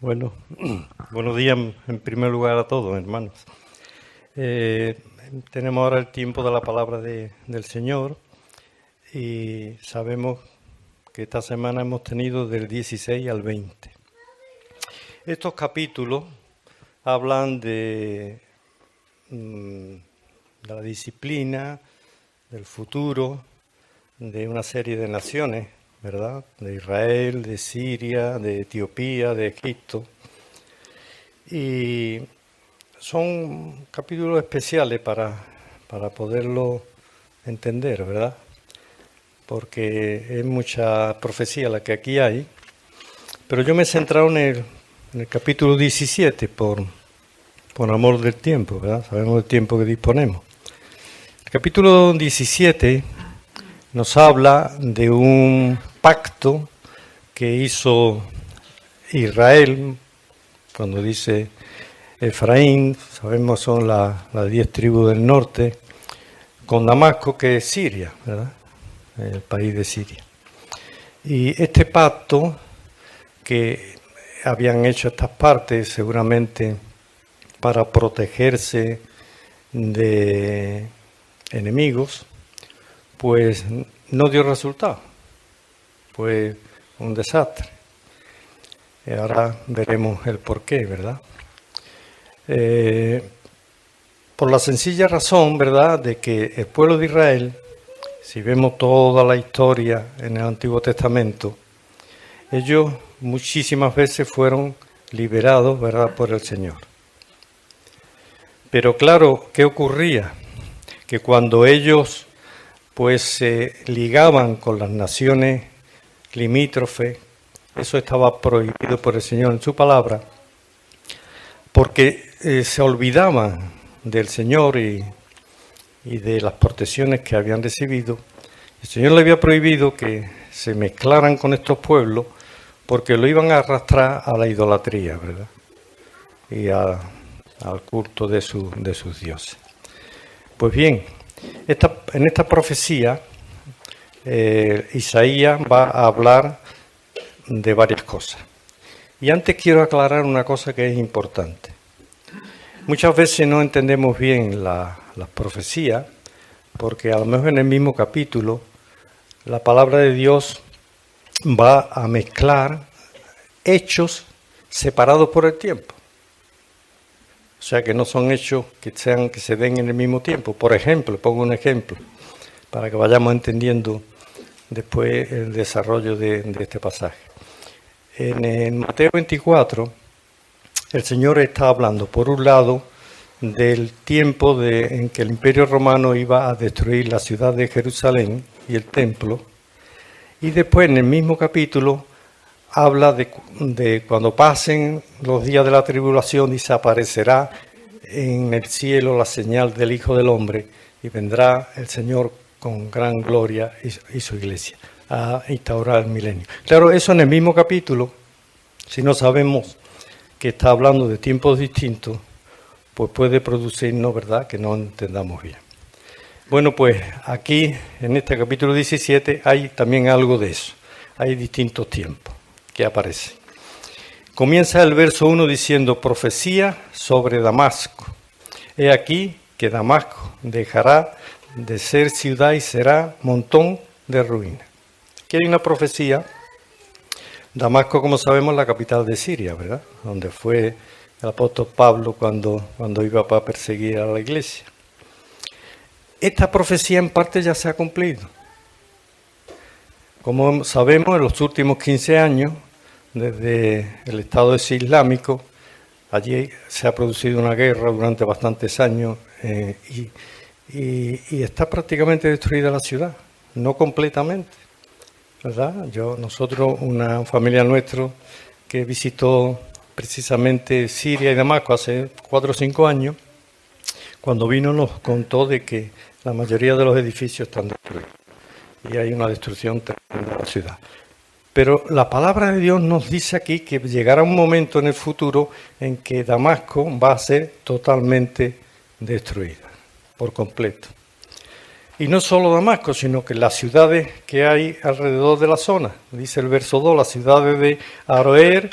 Bueno, buenos días en primer lugar a todos, hermanos. Tenemos ahora el tiempo de la palabra del Señor y sabemos que esta semana hemos tenido del 16 al 20. Estos capítulos hablan de la disciplina, del futuro, de una serie de naciones, ¿verdad? De Israel, de Siria, de Etiopía, de Egipto. Y son capítulos especiales para poderlo entender, ¿verdad? Porque es mucha profecía la que aquí hay. Pero yo me he centrado en el capítulo 17 por amor del tiempo, ¿verdad? Sabemos el tiempo que disponemos. El capítulo 17 nos habla de un pacto que hizo Israel, cuando dice Efraín, sabemos son las 10 tribus del norte, con Damasco, que es Siria, ¿verdad? El país de Siria. Y este pacto que habían hecho estas partes seguramente para protegerse de enemigos, pues no dio resultado, fue un desastre. Y ahora veremos el porqué, ¿verdad? Por la sencilla razón, ¿verdad?, de que el pueblo de Israel, si vemos toda la historia en el Antiguo Testamento, ellos muchísimas veces fueron liberados, ¿verdad?, por el Señor. Pero claro, ¿qué ocurría? Que cuando ellos pues se ligaban con las naciones limítrofes, eso estaba prohibido por el Señor en su palabra, porque se olvidaban del Señor y de las protecciones que habían recibido. El Señor le había prohibido que se mezclaran con estos pueblos porque lo iban a arrastrar a la idolatría, ¿verdad? Y al culto de sus dioses. Pues bien, en esta profecía, Isaías va a hablar de varias cosas. Y antes quiero aclarar una cosa que es importante. Muchas veces no entendemos bien las profecías, porque a lo mejor en el mismo capítulo la palabra de Dios va a mezclar hechos separados por el tiempo. O sea, que no son hechos que se den en el mismo tiempo. Por ejemplo, pongo un ejemplo, para que vayamos entendiendo después el desarrollo de este pasaje. En el Mateo 24, el Señor está hablando, por un lado, del tiempo en que el Imperio Romano iba a destruir la ciudad de Jerusalén y el templo, y después en el mismo capítulo habla de cuando pasen los días de la tribulación, dice, aparecerá en el cielo la señal del Hijo del Hombre y vendrá el Señor con gran gloria y su iglesia a instaurar el milenio. Claro, eso en el mismo capítulo, si no sabemos que está hablando de tiempos distintos, pues puede producirnos, ¿verdad?, que no entendamos bien. Bueno, pues aquí en este capítulo 17 hay también algo de eso, hay distintos tiempos que aparece. Comienza el verso 1 diciendo, profecía sobre Damasco. He aquí que Damasco dejará de ser ciudad y será montón de ruinas. Aquí hay una profecía. Damasco, como sabemos, es la capital de Siria, ¿verdad? Donde fue el apóstol Pablo cuando iba para perseguir a la iglesia. Esta profecía en parte ya se ha cumplido. Como sabemos, en los últimos 15 años, desde el Estado Islámico, allí se ha producido una guerra durante bastantes años y está prácticamente destruida la ciudad, no completamente, ¿verdad? Nosotros, una familia nuestra que visitó precisamente Siria y Damasco hace 4 o 5 años, cuando vino nos contó de que la mayoría de los edificios están destruidos. Y hay una destrucción tremenda de la ciudad. Pero la palabra de Dios nos dice aquí que llegará un momento en el futuro en que Damasco va a ser totalmente destruida, por completo. Y no solo Damasco, sino que las ciudades que hay alrededor de la zona. Dice el verso 2, las ciudades de Aroer,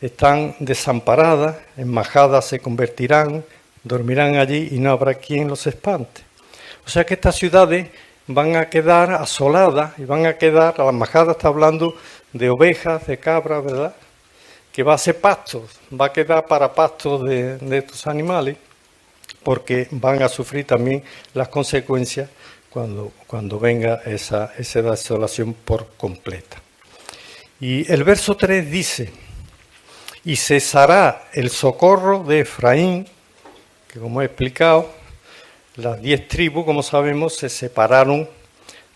están desamparadas, en majadas se convertirán, dormirán allí y no habrá quien los espante. O sea que estas ciudades van a quedar asoladas y van a quedar, a las majadas está hablando de ovejas, de cabras, ¿verdad? Que va a ser pasto, va a quedar para pastos de estos animales, porque van a sufrir también las consecuencias cuando venga esa desolación por completa. Y el verso 3 dice: y cesará el socorro de Efraín, que como he explicado, las 10 tribus, como sabemos, se separaron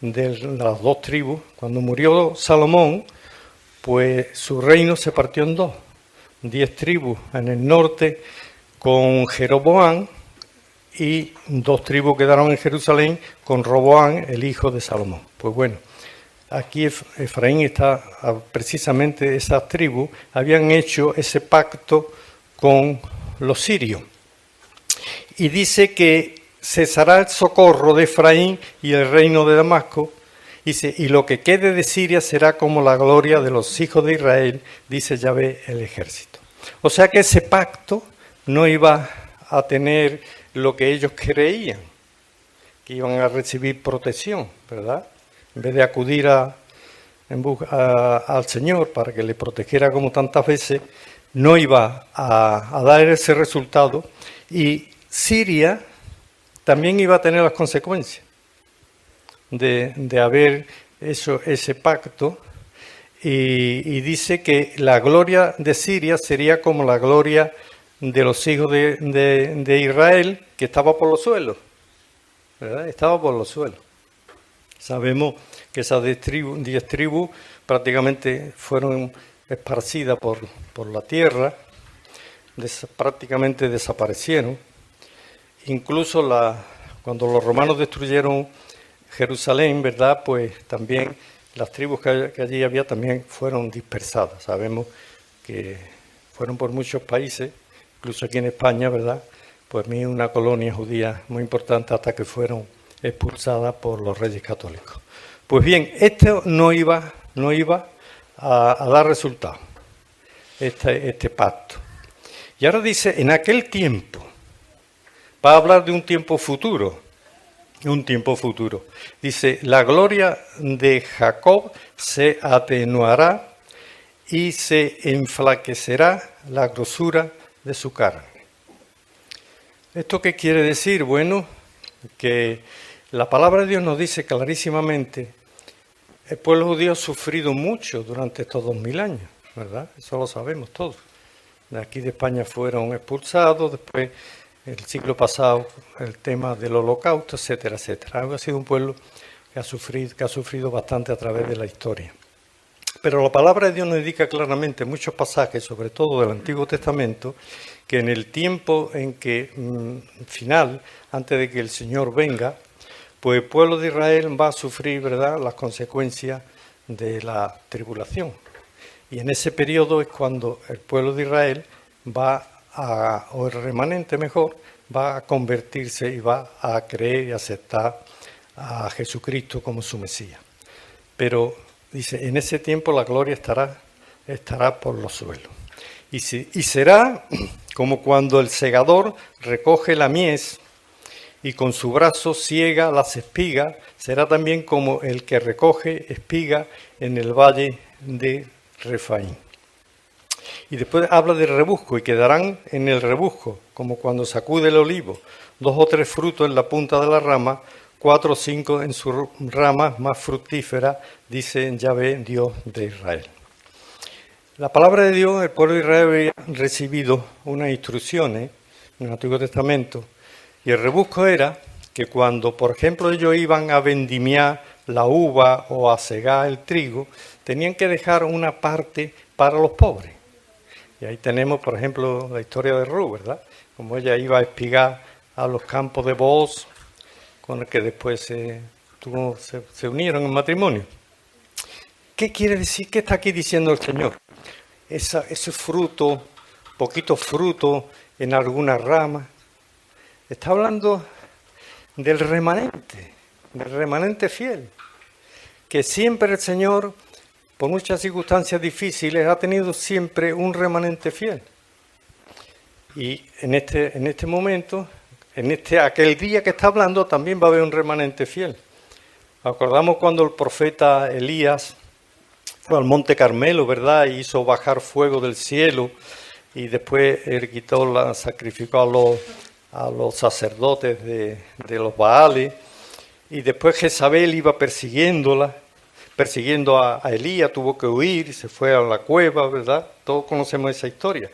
de las 2 tribus. Cuando murió Salomón, pues su reino se partió en 2. 10 tribus en el norte con Jeroboam y 2 tribus quedaron en Jerusalén con Roboam, el hijo de Salomón. Pues bueno, aquí Efraín está, precisamente esas tribus habían hecho ese pacto con los sirios. Y dice que cesará el socorro de Efraín y el reino de Damasco. Dice, y lo que quede de Siria será como la gloria de los hijos de Israel, dice Yahvé el ejército. O sea que ese pacto no iba a tener lo que ellos creían, que iban a recibir protección, ¿verdad? En vez de acudir al Señor para que le protegiera como tantas veces, no iba a dar ese resultado. Y Siria también iba a tener las consecuencias de haber hecho ese pacto, y dice que la gloria de Siria sería como la gloria de los hijos de Israel, que estaba por los suelos, ¿verdad? Estaba por los suelos. Sabemos que esas 10 tribus prácticamente fueron esparcidas por la tierra, prácticamente desaparecieron. Incluso cuando los romanos destruyeron Jerusalén, ¿verdad? Pues también las tribus que allí había también fueron dispersadas. Sabemos que fueron por muchos países, incluso aquí en España, ¿verdad? Pues una colonia judía muy importante hasta que fueron expulsadas por los reyes católicos. Pues bien, esto no iba a dar resultado, este pacto. Y ahora dice, en aquel tiempo, va a hablar de un tiempo futuro. Dice, la gloria de Jacob se atenuará y se enflaquecerá la grosura de su carne. ¿Esto qué quiere decir? Bueno, que la palabra de Dios nos dice clarísimamente, el pueblo judío ha sufrido mucho durante estos 2000 años, ¿verdad? Eso lo sabemos todos. De aquí de España fueron expulsados, después el siglo pasado el tema del holocausto, etcétera, etcétera. Ha sido un pueblo que ha sufrido bastante a través de la historia. Pero la palabra de Dios nos indica claramente en muchos pasajes, sobre todo del Antiguo Testamento, que en el tiempo en que final, antes de que el Señor venga, pues el pueblo de Israel va a sufrir, ¿verdad?, las consecuencias de la tribulación. Y en ese periodo es cuando el pueblo de Israel o el remanente mejor, va a convertirse y va a creer y aceptar a Jesucristo como su Mesías. Pero dice, en ese tiempo la gloria estará por los suelos. Y será como cuando el segador recoge la mies y con su brazo ciega las espigas, será también como el que recoge espiga en el valle de Refaín. Y después habla del rebusco, y quedarán en el rebusco, como cuando sacude el olivo, 2 o 3 frutos en la punta de la rama, 4 o 5 en sus ramas más fructíferas, dice Yahvé, Dios de Israel. La palabra de Dios, el pueblo de Israel había recibido unas instrucciones en el Antiguo Testamento, y el rebusco era que cuando, por ejemplo, ellos iban a vendimiar la uva o a cegar el trigo, tenían que dejar una parte para los pobres. Y ahí tenemos, por ejemplo, la historia de Ruth, ¿verdad? Como ella iba a espigar a los campos de Booz, con el que después se unieron en matrimonio. ¿Qué quiere decir? ¿Qué está aquí diciendo el Señor? Ese fruto, poquito fruto en alguna rama. Está hablando del remanente fiel, que siempre el Señor por muchas circunstancias difíciles, ha tenido siempre un remanente fiel. Y en este momento, aquel día que está hablando, también va a haber un remanente fiel. Acordamos cuando el profeta Elías fue al Monte Carmelo, ¿verdad? Y hizo bajar fuego del cielo y después él sacrificó a los sacerdotes de los Baales, y después Jezabel iba persiguiendo a Elías, tuvo que huir y se fue a la cueva, ¿verdad? Todos conocemos esa historia.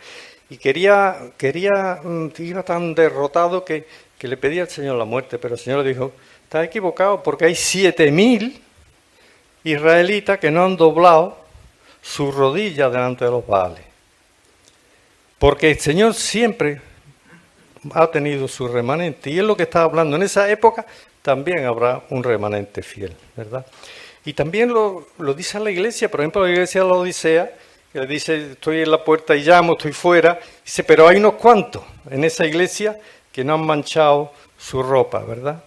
Y iba tan derrotado que le pedía al Señor la muerte, pero el Señor le dijo: estás equivocado, porque hay 7.000 israelitas que no han doblado su rodilla delante de los Baales. Porque el Señor siempre ha tenido su remanente, y es lo que estaba hablando. En esa época también habrá un remanente fiel, ¿verdad? Y también lo dice la iglesia, por ejemplo, la iglesia de la Odisea, que le dice: estoy en la puerta y llamo, estoy fuera. Dice: pero hay unos cuantos en esa iglesia que no han manchado su ropa, ¿verdad?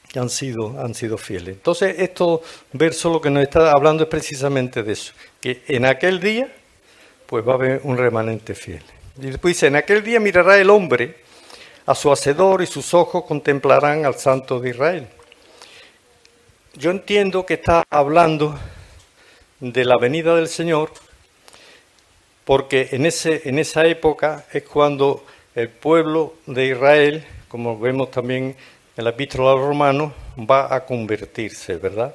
Que han sido fieles. Entonces, estos versos lo que nos está hablando es precisamente de eso, que en aquel día pues va a haber un remanente fiel. Y después dice: en aquel día mirará el hombre a su hacedor y sus ojos contemplarán al Santo de Israel. Yo entiendo que está hablando de la venida del Señor, porque en esa época es cuando el pueblo de Israel, como vemos también en la Epístola a los Romanos, va a convertirse, ¿verdad?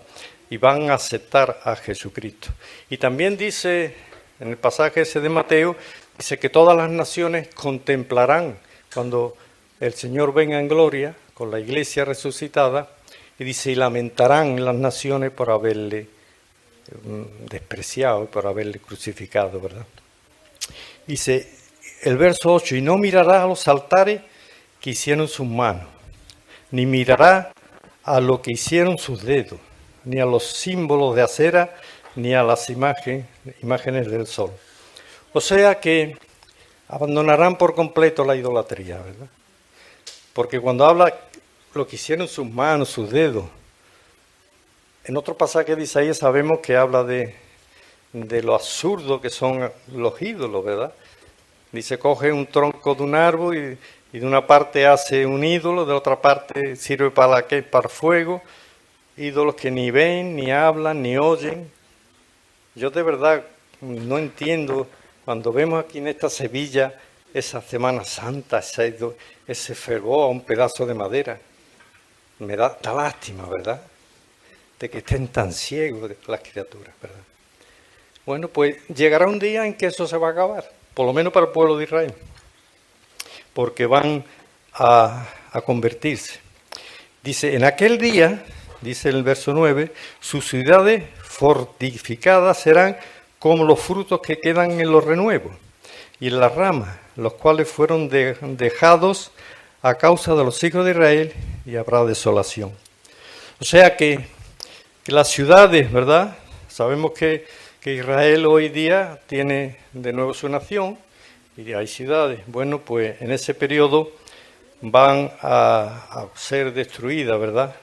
Y van a aceptar a Jesucristo. Y también dice, en el pasaje ese de Mateo, dice que todas las naciones contemplarán cuando el Señor venga en gloria con la iglesia resucitada, y dice: y lamentarán las naciones por haberle despreciado, por haberle crucificado, ¿verdad? Dice el verso 8: y no mirará a los altares que hicieron sus manos, ni mirará a lo que hicieron sus dedos, ni a los símbolos de acera, ni a las imágenes del sol. O sea que abandonarán por completo la idolatría, ¿verdad? Porque cuando habla lo que hicieron sus manos, sus dedos, en otro pasaje de Isaías sabemos que habla de lo absurdo que son los ídolos, ¿verdad? Dice: coge un tronco de un árbol y de una parte hace un ídolo, de otra parte sirve para fuego, ídolos que ni ven, ni hablan, ni oyen. Yo de verdad no entiendo, cuando vemos aquí en esta Sevilla esa Semana Santa, ese fervor a un pedazo de madera, me da lástima, ¿verdad?, de que estén tan ciegos las criaturas, ¿verdad? Bueno, pues llegará un día en que eso se va a acabar, por lo menos para el pueblo de Israel, porque van a convertirse. Dice: en aquel día, dice el verso 9, sus ciudades fortificadas serán como los frutos que quedan en los renuevos y en las ramas, los cuales fueron dejados a causa de los hijos de Israel, y habrá desolación. O sea que las ciudades, ¿verdad? Sabemos que Israel hoy día tiene de nuevo su nación y hay ciudades. Bueno, pues en ese periodo van a ser destruidas, ¿verdad?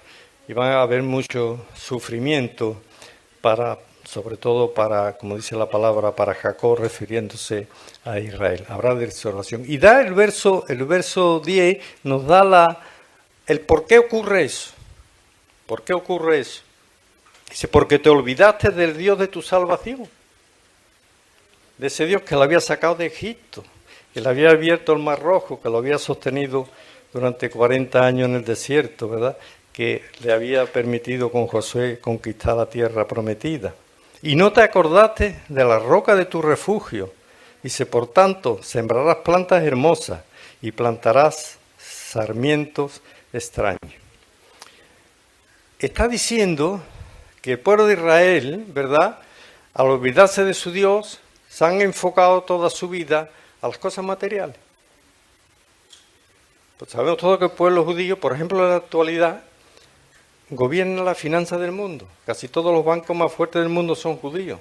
Y van a haber mucho sufrimiento sobre todo para, como dice la palabra, para Jacob, refiriéndose a Israel. Habrá desolación. Y da el verso 10, nos da el por qué ocurre eso. ¿Por qué ocurre eso? Dice: porque te olvidaste del Dios de tu salvación, de ese Dios que lo había sacado de Egipto, que le había abierto el Mar Rojo, que lo había sostenido durante 40 años en el desierto, ¿verdad?, que le había permitido con Josué conquistar la tierra prometida. Y no te acordaste de la roca de tu refugio. Dice: por tanto, sembrarás plantas hermosas y plantarás sarmientos extraños. Está diciendo que el pueblo de Israel, ¿verdad?, al olvidarse de su Dios, se han enfocado toda su vida a las cosas materiales. Pues sabemos todos que el pueblo judío, por ejemplo, en la actualidad, gobierna la finanza del mundo. Casi todos los bancos más fuertes del mundo son judíos.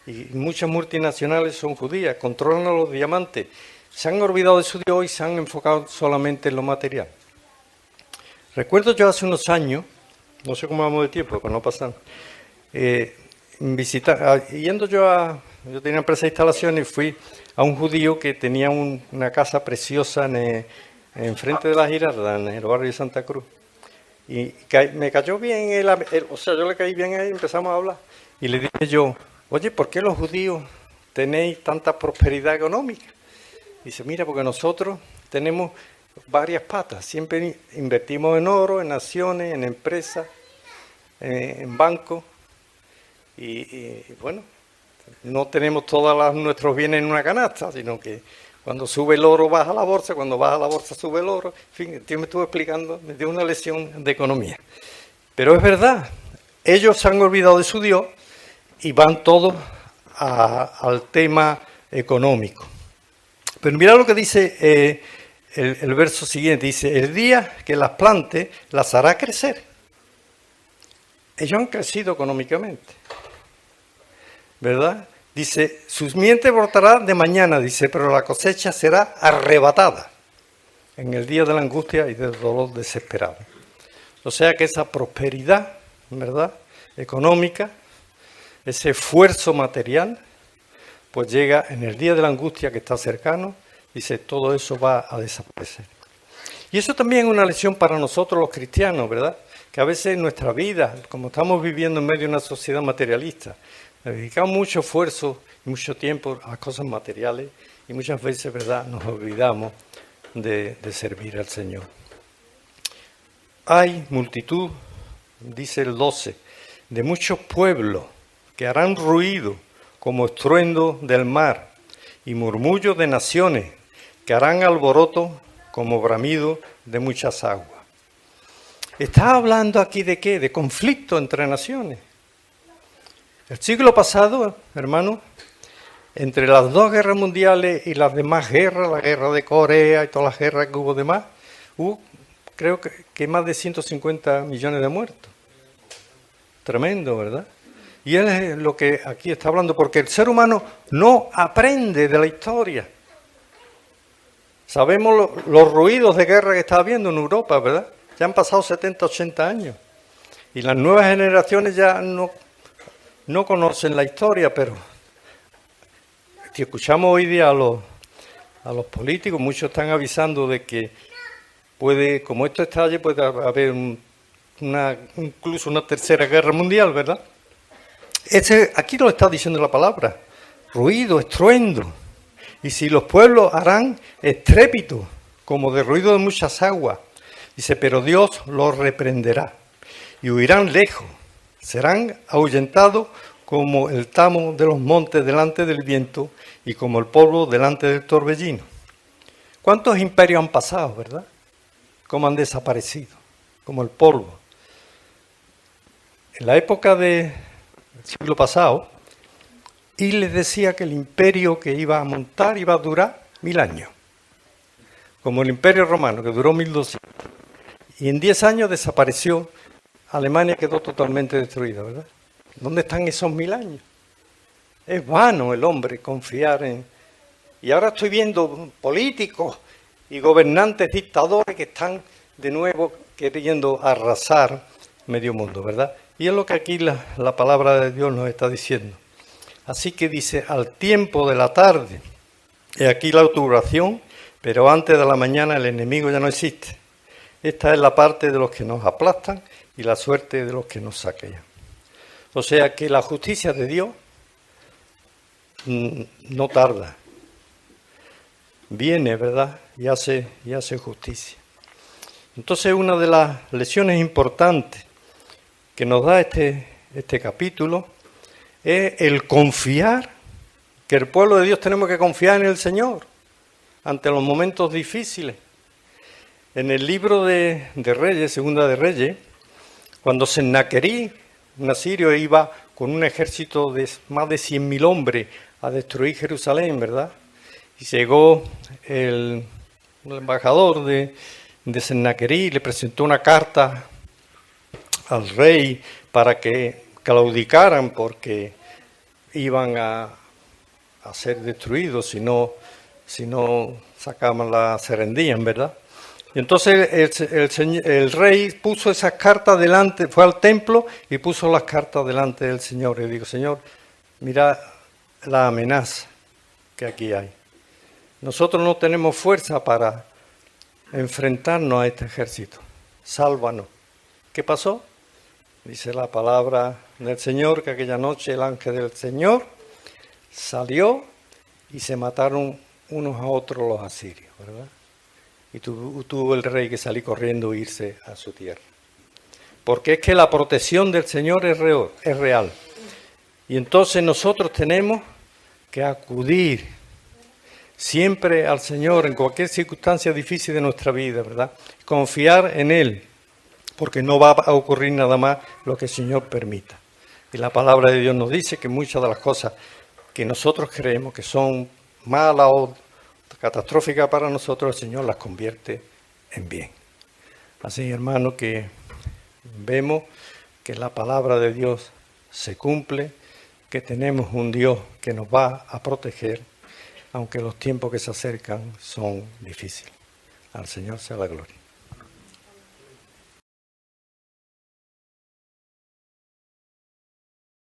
Y muchas multinacionales son judías, controlan los diamantes. Se han olvidado de su Dios y se han enfocado solamente en lo material. Recuerdo yo hace unos años, no sé cómo vamos de tiempo, pero no pasan, yo tenía empresa de instalaciones y fui a un judío que tenía una casa preciosa enfrente de la Girarda, en el barrio de Santa Cruz. Y me cayó bien, o sea, yo le caí bien a él y empezamos a hablar. Y le dije yo, oye, ¿por qué los judíos tenéis tanta prosperidad económica? Dice, mira, porque nosotros tenemos varias patas, siempre invertimos en oro, en acciones, en empresas, en bancos, y bueno, no tenemos todos nuestros bienes en una canasta, sino que cuando sube el oro baja la bolsa, cuando baja la bolsa sube el oro. En fin, el tío me estuvo explicando, me dio una lección de economía. Pero es verdad, ellos se han olvidado de su Dios y van todos al tema económico. Pero mira lo que dice el verso siguiente, dice, el día que las plante, las hará crecer. Ellos han crecido económicamente, ¿verdad? Dice, su simiente brotará de mañana, dice, pero la cosecha será arrebatada en el día de la angustia y del dolor desesperado. O sea que esa prosperidad, ¿verdad?, económica, ese esfuerzo material, pues llega en el día de la angustia que está cercano, dice, todo eso va a desaparecer. Y eso también es una lección para nosotros los cristianos, ¿verdad? Que a veces en nuestra vida, como estamos viviendo en medio de una sociedad materialista, dedicamos mucho esfuerzo y mucho tiempo a las cosas materiales y muchas veces, ¿verdad?, nos olvidamos de servir al Señor. Hay multitud, dice el 12, de muchos pueblos que harán ruido como estruendo del mar y murmullo de naciones que harán alboroto como bramido de muchas aguas. Está hablando aquí de ¿qué? De conflicto entre naciones. El siglo pasado, hermano, entre las dos guerras mundiales y las demás guerras, la guerra de Corea y todas las guerras que hubo demás, hubo creo que más de 150 millones de muertos. Tremendo, ¿verdad? Y él es lo que aquí está hablando, porque el ser humano no aprende de la historia. Sabemos los ruidos de guerra que está habiendo en Europa, ¿verdad? Ya han pasado 70, 80 años. Y las nuevas generaciones ya no conocen la historia, pero si escuchamos hoy día a los políticos, muchos están avisando de que como esto estalle, puede haber incluso una tercera guerra mundial, ¿verdad? Aquí lo está diciendo la palabra, ruido, estruendo. Y si los pueblos harán estrépito, como de ruido de muchas aguas, dice, pero Dios los reprenderá y huirán lejos, serán ahuyentados como el tamo de los montes delante del viento y como el polvo delante del torbellino. ¿Cuántos imperios han pasado, verdad? ¿Cómo han desaparecido? Como el polvo. En la época del siglo pasado, y les decía que el imperio que iba a montar iba a durar 1000 años, como el imperio romano, que duró 1200. Y en 10 años desapareció, Alemania quedó totalmente destruida, ¿verdad? ¿Dónde están esos 1000 años? Es vano el hombre confiar en... Y ahora estoy viendo políticos y gobernantes dictadores que están de nuevo queriendo arrasar medio mundo, ¿verdad? Y es lo que aquí la palabra de Dios nos está diciendo. Así que dice, al tiempo de la tarde, y aquí la turbación, pero antes de la mañana el enemigo ya no existe. Esta es la parte de los que nos aplastan y la suerte de los que nos saquean. O sea que la justicia de Dios no tarda. Viene, ¿verdad? Y hace justicia. Entonces, una de las lecciones importantes que nos da este capítulo es el confiar, que el pueblo de Dios tenemos que confiar en el Señor ante los momentos difíciles. En el libro de Reyes, Segunda de Reyes, cuando Sennaquerí, un asirio, iba con un ejército de más de 100.000 hombres a destruir Jerusalén, ¿verdad? Y llegó el embajador de Sennaquerí y le presentó una carta al rey para que claudicaran porque iban a ser destruidos si no sacaban la se rendían, ¿verdad? Y entonces el rey puso esas cartas delante, fue al templo y puso las cartas delante del Señor. Y digo, Señor, mira la amenaza que aquí hay. Nosotros no tenemos fuerza para enfrentarnos a este ejército. Sálvanos. ¿Qué pasó? Dice la palabra del Señor que aquella noche el ángel del Señor salió y se mataron unos a otros los asirios, ¿verdad? Y tuvo el rey que salir corriendo e irse a su tierra. Porque es que la protección del Señor es real. Y entonces nosotros tenemos que acudir siempre al Señor en cualquier circunstancia difícil de nuestra vida, ¿verdad? Confiar en Él, porque no va a ocurrir nada más lo que el Señor permita. Y la palabra de Dios nos dice que muchas de las cosas que nosotros creemos que son malas o catastróficas para nosotros, el Señor las convierte en bien. Así, hermano, que vemos que la palabra de Dios se cumple, que tenemos un Dios que nos va a proteger, aunque los tiempos que se acercan son difíciles. Al Señor sea la gloria.